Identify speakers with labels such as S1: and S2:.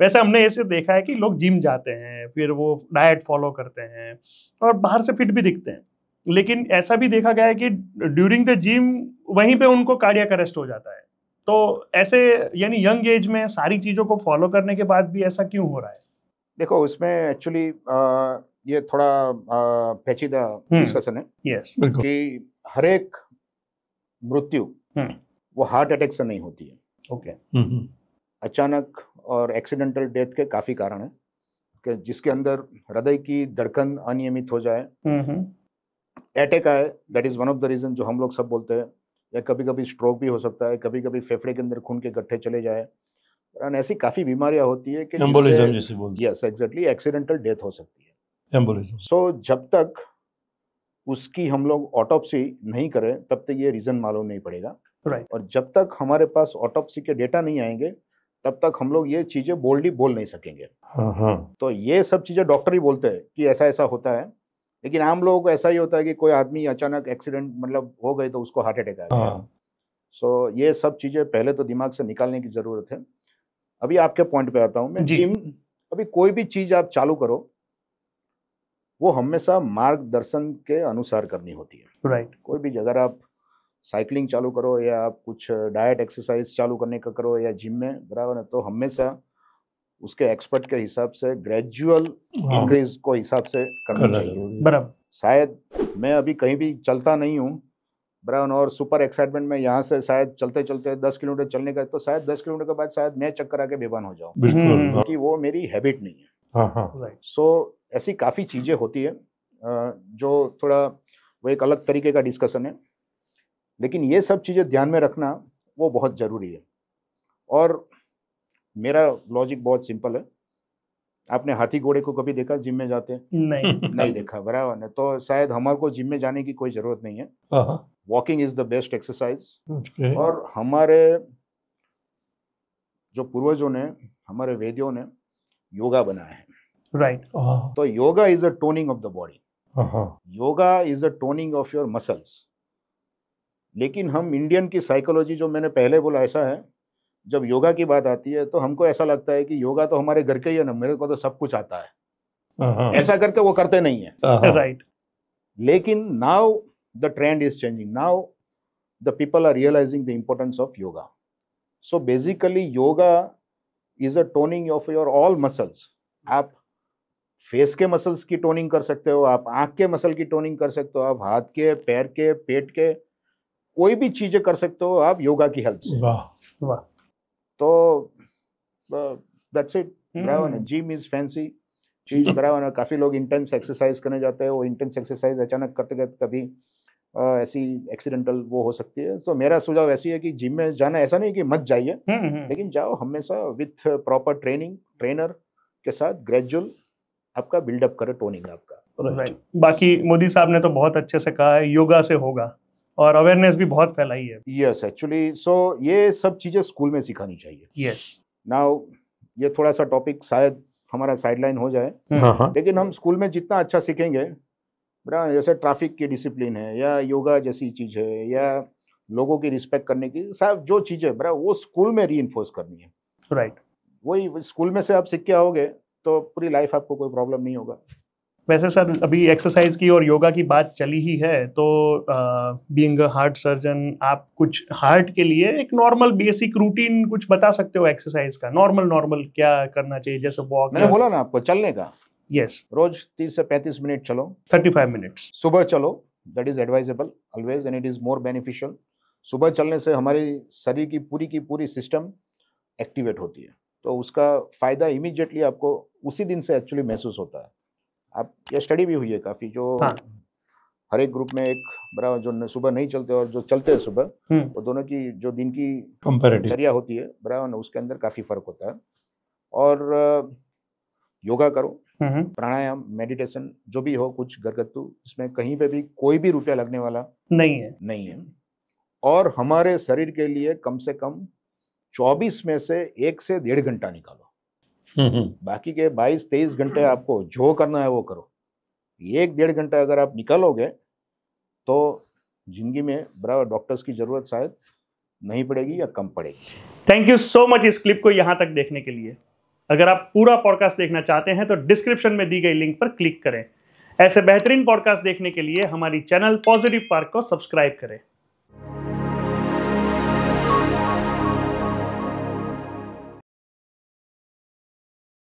S1: वैसे हमने ऐसे देखा है कि लोग जिम जाते हैं, फिर वो डाइट फॉलो करते हैं और बाहर से फिट भी दिखते हैं, लेकिन ऐसा भी देखा गया है कि ड्यूरिंग द जिम वहीं पे उनको कार्डियक अरेस्ट हो जाता है। तो ऐसे यानी यंग एज में सारी चीजों को फॉलो करने के बाद भी ऐसा क्यों हो रहा है?
S2: देखो, उसमें एक्चुअली ये थोड़ा पेचीदा डिस्कशन है
S1: यस,
S3: बिल्कुल।
S2: कि हर एक मृत्यु वो हार्ट अटैक से नहीं होती है।
S1: ओके,
S2: अचानक और एक्सीडेंटल डेथ के काफ़ी कारण हैं, कि जिसके अंदर हृदय की धड़कन अनियमित हो जाए, अटैक आए, that is one of the reason जो हम लोग सब बोलते हैं, या कभी कभी स्ट्रोक भी हो सकता है, कभी कभी फेफड़े के अंदर खून के गड्ढे चले जाए, और ऐसी काफ़ी बीमारियां होती है कि
S3: एम्बोलिज्म जिसे बोलते हैं।
S2: यस एग्जैक्टली, एक्सीडेंटल डेथ हो सकती है।
S3: एम्बोलिज्म।
S2: सो जब तक उसकी हम लोग ऑटोप्सी नहीं करें तब तक ये रीज़न मालूम नहीं पड़ेगा।
S1: राइट।
S2: और जब तक हमारे पास ऑटोप्सी के डेटा नहीं आएंगे तब तक हम लोग ये चीज़ें बोल्डली बोल नहीं सकेंगे। तो ये सब चीज़ें डॉक्टर ही बोलते हैं कि ऐसा ऐसा होता है, लेकिन आम लोगों को ऐसा ही होता है कि कोई आदमी अचानक एक्सीडेंट मतलब हो गई तो उसको हार्ट अटैक आ गया। सो ये सब चीज़ें पहले तो दिमाग से निकालने की ज़रूरत है। अभी आपके पॉइंट पे आता हूँ मैं। जिम, अभी कोई भी चीज़ आप चालू करो वो हमेशा मार्गदर्शन के अनुसार करनी होती है।
S1: राइट।
S2: कोई भी अगर आप साइकिलिंग चालू करो या आप कुछ डाइट एक्सरसाइज चालू करने का करो या जिम में, बराबर है, तो हमेशा उसके एक्सपर्ट के हिसाब से ग्रेजुअल इंक्रीज को हिसाब से करना चाहिए।
S1: बराबर।
S2: शायद मैं अभी कहीं भी चलता नहीं हूँ, बराबर, और सुपर एक्साइटमेंट में यहाँ से शायद चलते चलते 10 किलोमीटर चलने का, तो शायद 10 किलोमीटर के बाद शायद मैं चक्कर आके बेभान हो जाऊँ, क्योंकि वो मेरी हैबिट नहीं है। सो ऐसी काफ़ी चीज़ें होती है जो थोड़ा वो एक अलग तरीके का डिस्कशन है, लेकिन ये सब चीज़ें ध्यान में रखना वो बहुत ज़रूरी है। और मेरा लॉजिक बहुत सिंपल है। आपने हाथी घोड़े को कभी देखा जिम में जाते? नहीं देखा, बराबर है, तो शायद हमारे को जिम में जाने की कोई ज़रूरत नहीं है। Walking is the best exercise. और हमारे जो पूर्वजों ने, हमारे वेदियों ने योगा बनाया है।
S1: राइट।
S2: तो yoga is a toning of the body, yoga is a toning of your muscles. लेकिन हम इंडियन की साइकोलॉजी, जो मैंने पहले बोला, ऐसा है, जब योगा की बात आती है तो हमको ऐसा लगता है कि योगा तो हमारे घर के ही है ना, मेरे को तो सब कुछ आता है, ऐसा करके वो करते नहीं है।
S1: राइट।
S2: लेकिन now the trend is changing, now the people are realizing the importance of yoga. So basically yoga is a toning of your all muscles. आप फेस के मसल्स की टोनिंग कर सकते हो, आप आंख के मसल की टोनिंग कर सकते हो, आप हाथ के, पैर के, पेट के, कोई भी चीजें कर सकते हो आप योगा की हेल्प से।
S1: वाह।
S2: तो दैट्स इट, बराबर ना। जिम इज फैंसी चीज, बराबर ना। काफी लोग इंटेंस एक्सरसाइज करने जाते हैं, वो इंटेंस एक्सरसाइज अचानक करते करते कभी ऐसी एक्सीडेंटल वो हो सकती है। तो मेरा सुझाव ऐसी है कि जिम में जाना ऐसा नहीं कि मत जाइए, लेकिन जाओ हमेशा विथ प्रॉपर ट्रेनिंग, ट्रेनर के साथ ग्रेजुअल आपका बिल्डअप करे टोनिंग आपका।
S1: राइट। बाकी मोदी साहब ने तो बहुत अच्छे से कहा है योगा से होगा, और अवेयरनेस भी बहुत फैलाई है।
S2: यस एक्चुअली, सो ये सब चीजें स्कूल में सिखानी चाहिए।
S1: यस।
S2: नाउ ये थोड़ा सा टॉपिक शायद हमारा साइडलाइन हो जाए, लेकिन हम स्कूल में जितना अच्छा सीखेंगे, बराबर, जैसे ट्रैफिक की डिसिप्लिन है या योगा जैसी चीज है या लोगों की रिस्पेक्ट करने की, सब जो चीजें, बराबर, वो स्कूल में रीइंफोर्स करनी है।
S1: राइट।
S2: वही स्कूल में से आप सीख के आओगे तो पूरी लाइफ आपको कोई प्रॉब्लम नहीं होगा।
S1: वैसे सर, अभी एक्सरसाइज की और योगा की बात चली ही है, तो बीइंग अ हार्ट सर्जन, आप कुछ हार्ट के लिए एक नॉर्मल बेसिक रूटीन कुछ बता सकते हो एक्सरसाइज का? नॉर्मल क्या करना चाहिए, जैसे वॉक?
S2: मैंने बोला ना आपको, चलने का।
S1: यस।
S2: रोज 30 से 35 मिनट चलो,
S1: 35 मिनट्स
S2: सुबह चलो, that is advisable always and it is more beneficial. सुबह चलने से हमारी शरीर की पूरी सिस्टम एक्टिवेट होती है, तो उसका फायदा इमीडिएटली आपको उसी दिन से एक्चुअली महसूस होता है। आप, ये स्टडी भी हुई है काफी, जो हर एक ग्रुप में एक, बराबर, जो सुबह नहीं चलते और जो चलते हैं सुबह, वो दोनों की जो दिन की चर्या होती है, बराबर, उसके अंदर काफी फर्क होता है। और योगा करो, प्राणायाम, मेडिटेशन, जो भी हो, कुछ घरगथ्थू, इसमें कहीं पे भी कोई भी रुपया लगने वाला नहीं है। और हमारे शरीर के लिए कम से कम 24 में से 1 से 1.5 घंटा निकालो। बाकी के 22-23 घंटे आपको जो करना है वो करो। 1-1.5 घंटा अगर आप निकालोगे तो जिंदगी में, बराबर, डॉक्टर्स की जरूरत शायद नहीं पड़ेगी या कम पड़ेगी।
S1: थैंक यू सो मच इस क्लिप को यहाँ तक देखने के लिए। अगर आप पूरा पॉडकास्ट देखना चाहते हैं तो डिस्क्रिप्शन में दी गई लिंक पर क्लिक करें। ऐसे बेहतरीन पॉडकास्ट देखने के लिए हमारी चैनल पॉजिटिव पार्क को सब्सक्राइब करें।